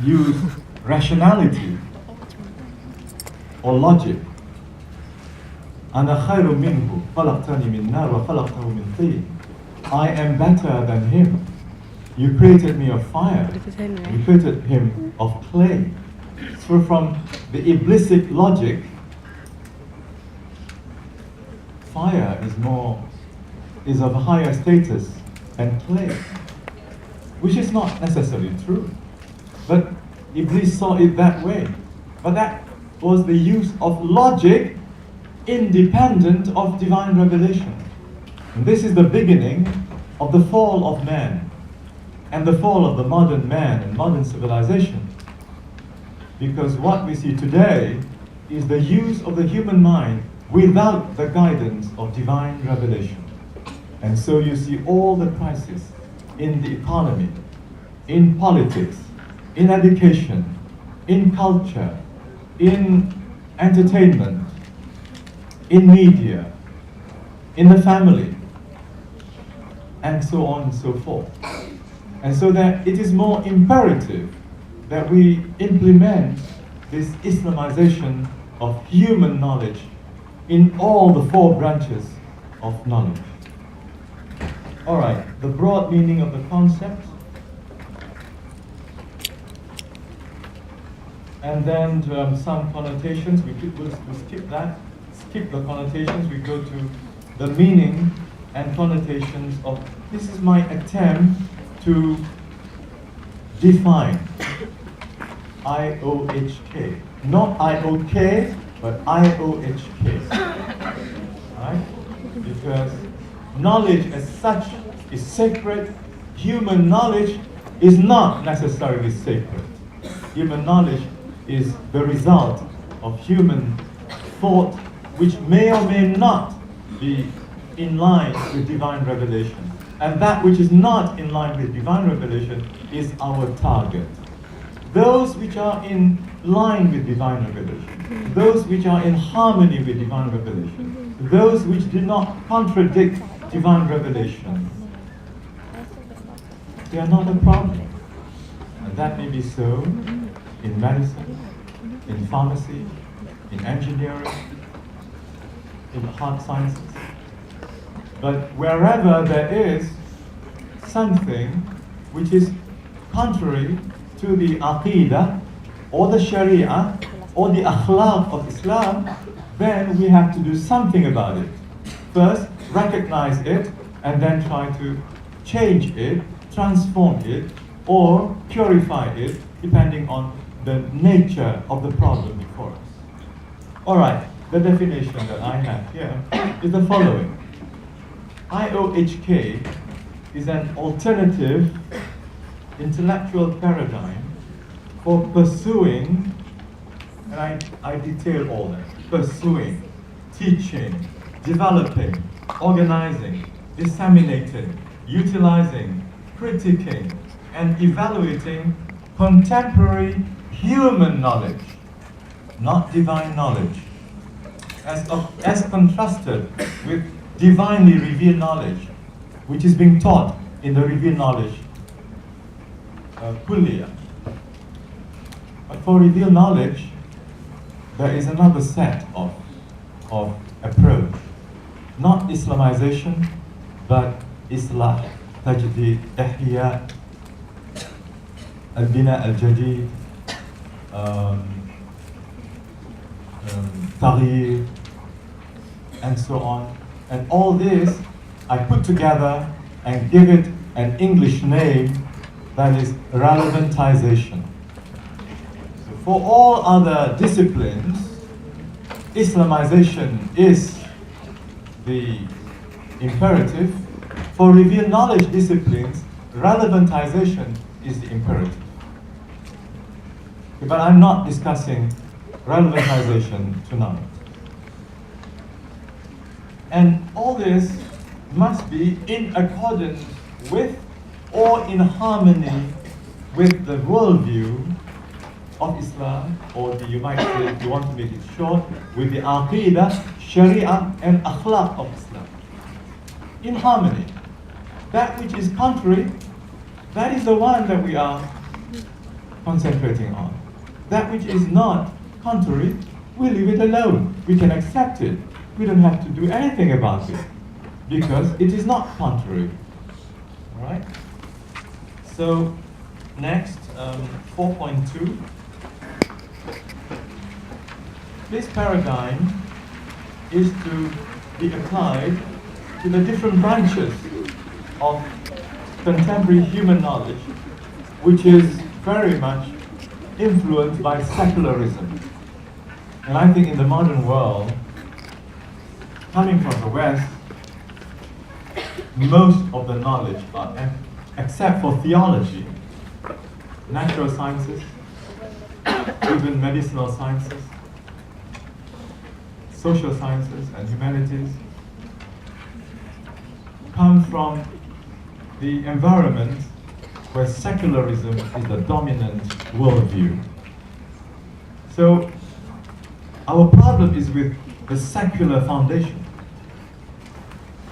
use rationality or logic. أنا خير منه خلقتني من نار وخلقته من طين. I am better than him. You created me of fire. You created him of clay. So from the Iblisic logic, fire is of higher status than clay, which is not necessarily true. But Iblis saw it that way. But that was the use of logic independent of divine revelation. And this is the beginning of the fall of man and the fall of the modern man and modern civilization. Because what we see today is the use of the human mind without the guidance of divine revelation. And so you see all the crises in the economy, in politics, in education, in culture, in entertainment, in media, in the family, and so on and so forth. And so that it is more imperative that we implement this Islamization of human knowledge in all the four branches of knowledge. All right, the broad meaning of the concept. And then some connotations, we'll skip that. Skip the connotations, we go to the meaning and connotations of, this is my attempt to define IOHK. Not IOK, but IOHK. Right? Because knowledge as such is sacred. Human knowledge is not necessarily sacred. Human knowledge is the result of human thought, which may or may not be in line with divine revelation. And that which is not in line with divine revelation is our target. Those which are in line with divine revelation, those which are in harmony with divine revelation, those which do not contradict divine revelation, they are not a problem. And that may be so in medicine, in pharmacy, in engineering, in hard sciences. But wherever there is something which is contrary to the Aqidah or the Sharia or the Akhlaq of Islam, then we have to do something about it. First, recognize it, and then try to change it, transform it, or purify it, depending on the nature of the problem before us. All right, the definition that I have here is the following. IOHK is an alternative intellectual paradigm for pursuing, and I detail all that, pursuing, teaching, developing, organizing, disseminating, utilizing, critiquing, and evaluating contemporary human knowledge, not divine knowledge, as contrasted with divinely revealed knowledge, which is being taught in the revealed knowledge, Kuliyyah. But for revealed knowledge, there is another set of approach. Not Islamization, but Islah, Tajdid, Ihya, Al-Bina Al-Jadid, Taghyir, and so on. And all this I put together and give it an English name that is relevantization. So for all other disciplines, Islamization is the imperative. For revealed knowledge disciplines, relevantization is the imperative. But I'm not discussing relevantization tonight. And all this must be in accordance with or in harmony with the worldview of Islam, or you might say, if you want to make it short, with the Aqidah, Sharia, and Akhlaq of Islam. In harmony. That which is contrary, that is the one that we are concentrating on. That which is not contrary, we leave it alone. We can accept it. We don't have to do anything about it because it is not contrary. All right? So, next, 4.2. This paradigm is to be applied to the different branches of contemporary human knowledge, which is very much influenced by secularism. And I think in the modern world, coming from the West, most of the knowledge, except for theology, natural sciences, even medicinal sciences, social sciences and humanities, come from the environment where secularism is the dominant worldview. So our problem is with the secular foundation.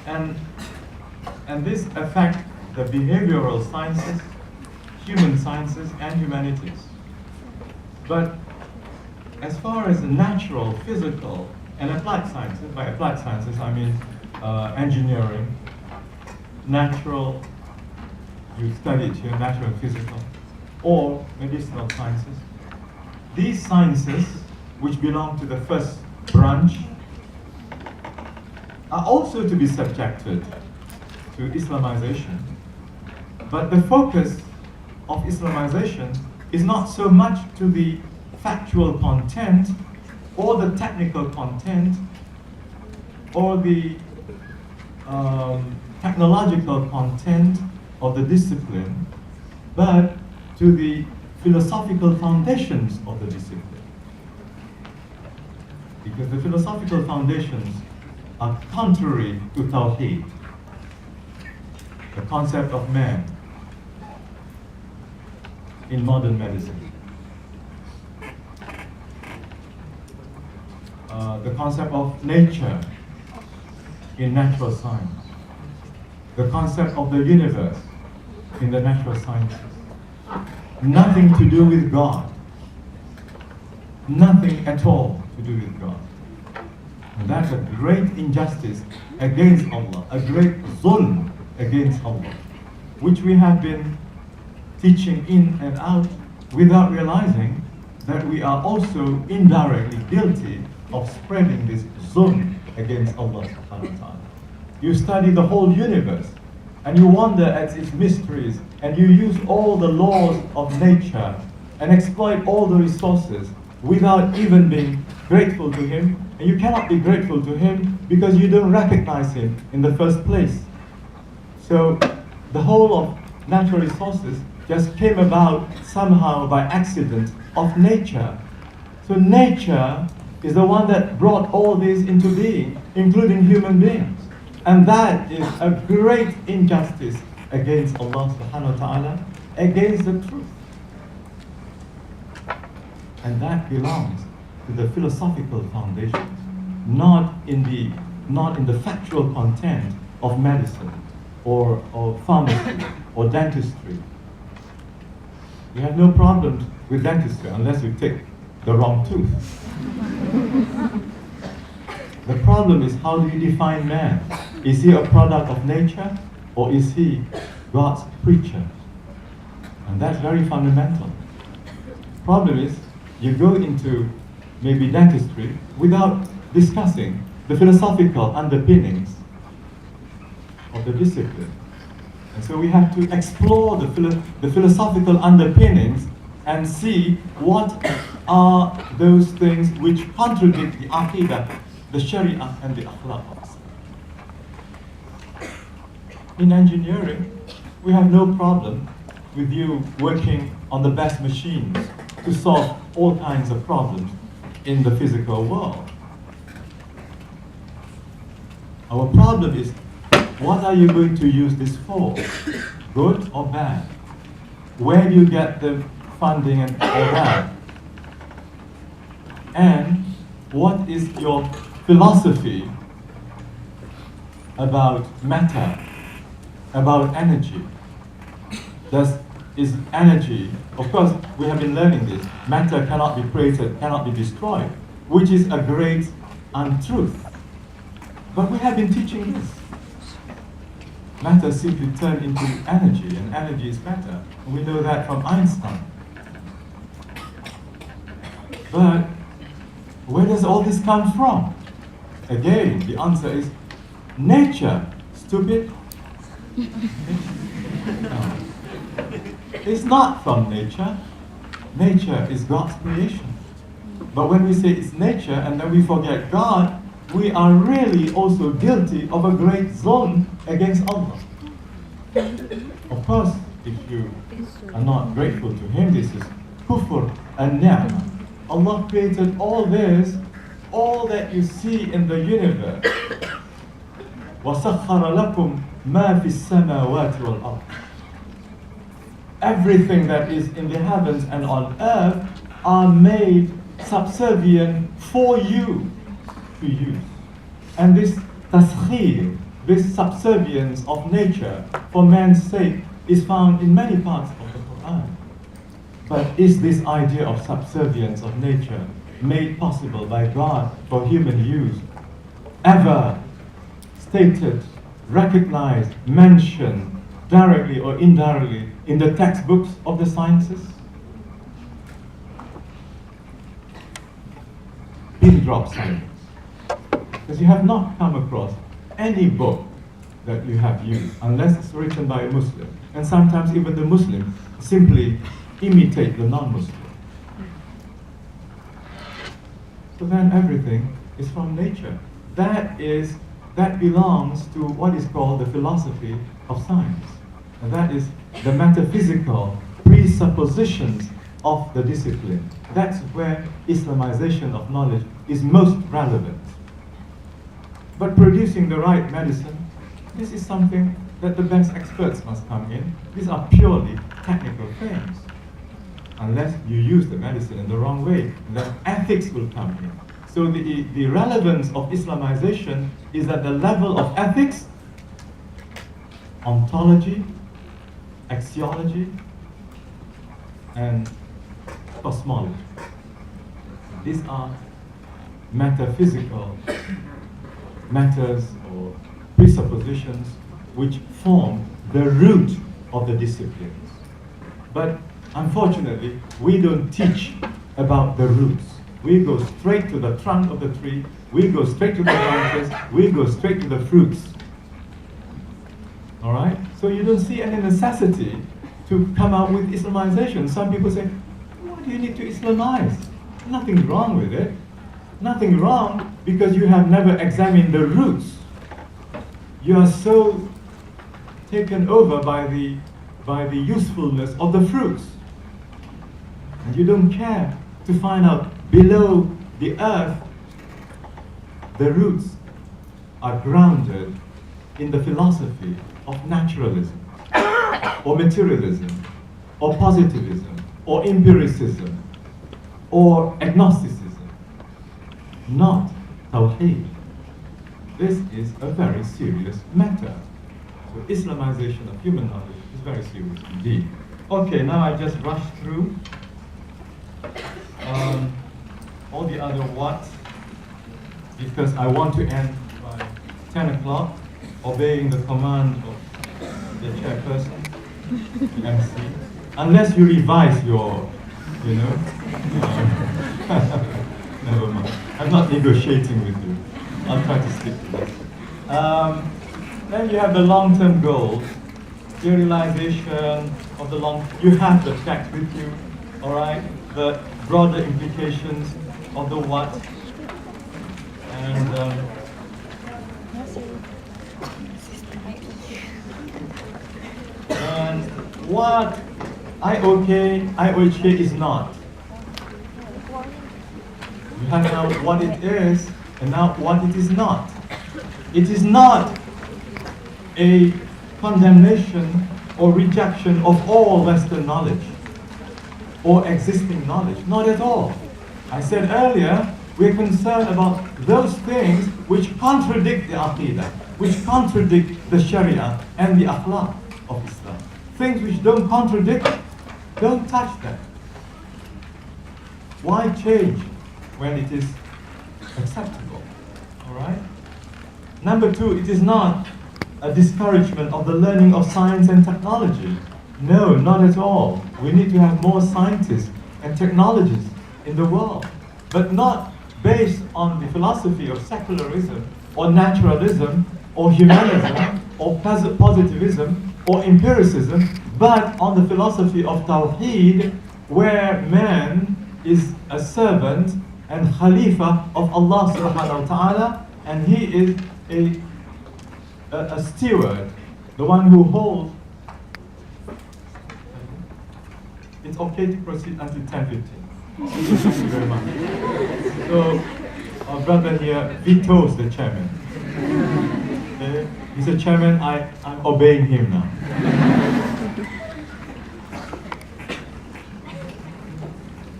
And this affects the behavioral sciences, human sciences, and humanities. But as far as the natural, physical, and applied sciences, by applied sciences I mean engineering, natural, you study it here, natural and physical, or medicinal sciences. These sciences, which belong to the first branch, are also to be subjected to Islamization. But the focus of Islamization is not so much to the factual content or the technical content or the technological content of the discipline, but to the philosophical foundations of the discipline. Because the philosophical foundations are contrary to Tawheed, the concept of man in modern medicine. The concept of nature in natural science. The concept of the universe in the natural sciences. Nothing to do with God. Nothing at all to do with God. And that's a great injustice against Allah, a great zulm against Allah, which we have been teaching in and out without realizing that we are also indirectly guilty of spreading this zulm against Allah subhanahu wa ta'ala. You study the whole universe and you wonder at its mysteries and you use all the laws of nature and exploit all the resources without even being grateful to Him. And you cannot be grateful to Him because you don't recognize Him in the first place. So the whole of natural resources just came about somehow by accident of nature. So nature is the one that brought all this into being, including human beings. And that is a great injustice against Allah subhanahu wa ta'ala, against the truth. And that belongs to the philosophical foundations, not in the factual content of medicine or pharmacy or dentistry. We have no problems with dentistry unless you take the wrong tooth. The problem is, how do you define man? Is he a product of nature or is he God's creature? And that's very fundamental. Problem is, you go into maybe dentistry without discussing the philosophical underpinnings of the discipline. And so we have to explore the philosophical underpinnings and see what are those things which contradict the aqidah, the sharia, and the akhlaq of Islam. In engineering, we have no problem with you working on the best machines to solve all kinds of problems in the physical world. Our problem is, what are you going to use this for? Good or bad? Where do you get the funding and all that? And what is your philosophy about matter, about energy? is energy. Of course, we have been learning this. Matter cannot be created, cannot be destroyed, which is a great untruth. But we have been teaching this. Matter simply turns into energy, and energy is matter. And we know that from Einstein. But where does all this come from? Again, the answer is nature, stupid. No. It's not from nature. Nature is God's creation. But when we say it's nature and then we forget God, we are really also guilty of a great zulm against Allah. Of course, if you are not grateful to Him, this is kufr and ni'mah. Allah created all this, all that you see in the universe. وَسَخَّرَ لَكُمْ مَا فِي السَّمَاوَاتِ وَالْأَرْضِ. Everything that is in the heavens and on earth are made subservient for you to use. And this taskhir, this subservience of nature for man's sake is found in many parts of the Quran. But is this idea of subservience of nature made possible by God for human use ever stated, recognized, mentioned, directly or indirectly in the textbooks of the sciences? Pin drop silence. Because you have not come across any book that you have used, unless it's written by a Muslim. And sometimes even the Muslim simply imitate the non-Muslim. So then everything is from nature. That belongs to what is called the philosophy of science. And that is the metaphysical presuppositions of the discipline. That's where Islamization of knowledge is most relevant. But producing the right medicine, this is something that the best experts must come in. These are purely technical things. Unless you use the medicine in the wrong way, then ethics will come in. So the relevance of Islamization is at the level of ethics, ontology, axiology, and cosmology. These are metaphysical matters or presuppositions which form the root of the disciplines. But unfortunately, we don't teach about the roots. We go straight to the trunk of the tree, we go straight to the branches, we go straight to the fruits. All right? So you don't see any necessity to come out with Islamization. Some people say, why do you need to Islamize? Nothing wrong with it. Nothing wrong because you have never examined the roots. You are so taken over by the usefulness of the fruits. And you don't care to find out below the earth, the roots are grounded in the philosophy of naturalism, or materialism, or positivism, or empiricism, or agnosticism, not Tawheed. This is a very serious matter. So Islamization of human knowledge is very serious indeed. Okay, now I just rushed through all the other what, because I want to end by 10 o'clock, obeying the command of the chairperson, the MC, unless you revise your, never mind. I'm not negotiating with you. I'll try to stick to this. Then you have the long-term goals, the realization of the you have the text with you, all right? The broader implications of the what, and what IOHK is not. You have now what it is, and now what it is not. It is not a condemnation or rejection of all Western knowledge or existing knowledge. Not at all. I said earlier, we're concerned about those things which contradict the Aqidah, which contradict the Sharia and the Akhlaq of Islam. Things which don't contradict Don't touch that. Why change when it is acceptable? All right? Number two, it is not a discouragement of the learning of science and technology. No, not at all. We need to have more scientists and technologists in the world, but not based on the philosophy of secularism or naturalism or humanism or positivism or empiricism, but on the philosophy of Tawheed, where man is a servant and Khalifa of Allah subhanahu wa ta'ala, and he is a steward, the one who holds. It's okay to proceed until 10:15. Thank you very much. So, our brother here vetoes the chairman. Okay? Mr. Chairman, I'm obeying him now.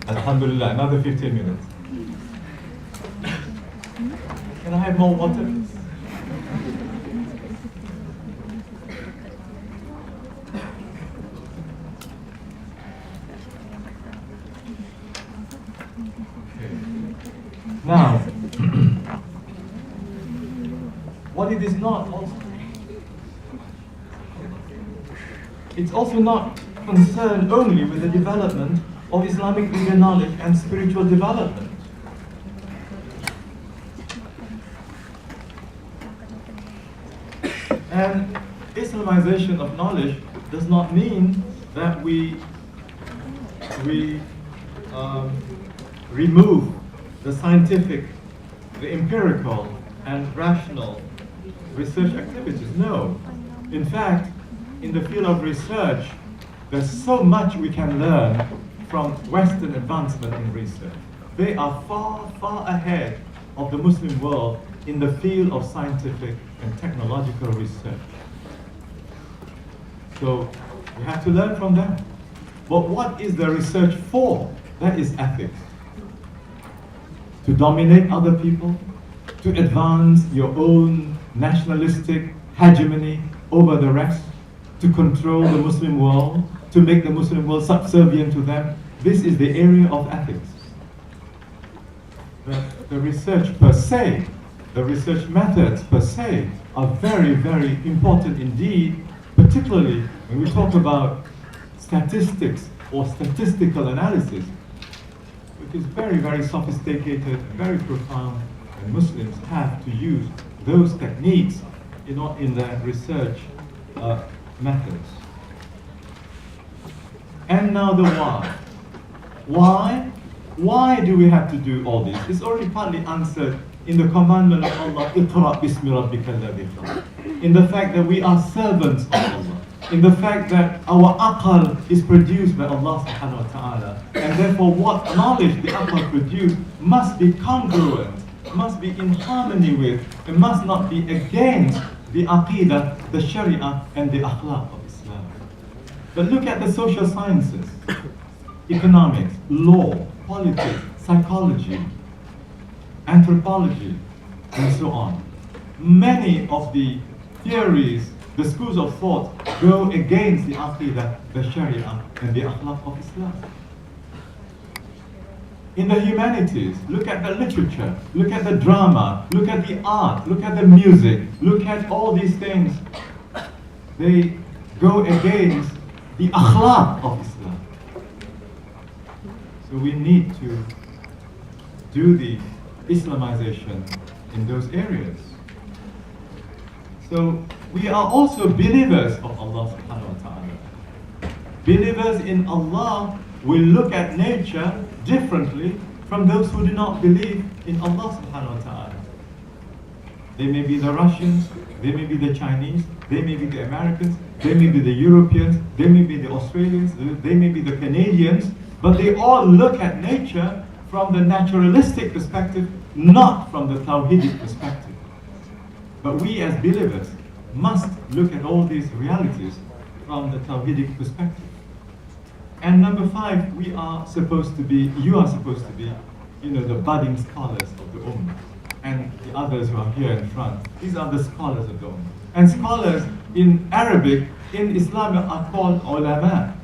Alhamdulillah, another 15 minutes. Can I have more water, please? Now, what it is not also, it's also not concerned only with the development of Islamic legal knowledge and spiritual development. And Islamization of knowledge does not mean that we remove the scientific, the empirical, and rational research activities. No. In fact, in the field of research, there's so much we can learn from Western advancement in research. They are far, far ahead of the Muslim world in the field of scientific and technological research. So we have to learn from them. But what is the research for? That is ethics. To dominate other people, to advance your own nationalistic hegemony over the rest, to control the Muslim world, to make the Muslim world subservient to them. This is the area of ethics. The research per se, the research methods per se are very, very important indeed, particularly when we talk about statistics or statistical analysis, which is very, very sophisticated, very profound, and Muslims have to use those techniques in their research methods. And now the why. Why? Why do we have to do all this? It's already partly answered in the commandment of Allah, Iqra bismi rabbika alladhi khalaq. In the fact that we are servants of Allah. In the fact that our aql is produced by Allah subhanahu wa ta'ala. And therefore what knowledge the aql produce must be congruent, must be in harmony with, and must not be against the aqidah, the sharia, and the akhlaq of Islam. But look at the social sciences, economics, law, politics, psychology, anthropology, and so on. Many of the theories, the schools of thought, go against the aqidah, the sharia, and the akhlaq of Islam. In the humanities, look at the literature, look at the drama, look at the art, look at the music, look at all these things. They go against the akhlaq of Islam. So we need to do the Islamization in those areas. So we are also believers of Allah subhanahu wa ta'ala. Believers in Allah will look at nature differently from those who do not believe in Allah subhanahu wa ta'ala. They may be the Russians, they may be the Chinese, they may be the Americans, they may be the Europeans, they may be the Australians, they may be the Canadians, but they all look at nature from the naturalistic perspective, not from the Tawhidic perspective. But we as believers must look at all these realities from the Tawhidic perspective. And number 5, we are supposed to be, you are supposed to be, the budding scholars of the Ummah. And the others who are here in front, these are the scholars of the Ummah. And scholars in Arabic, in Islam, are called ulama.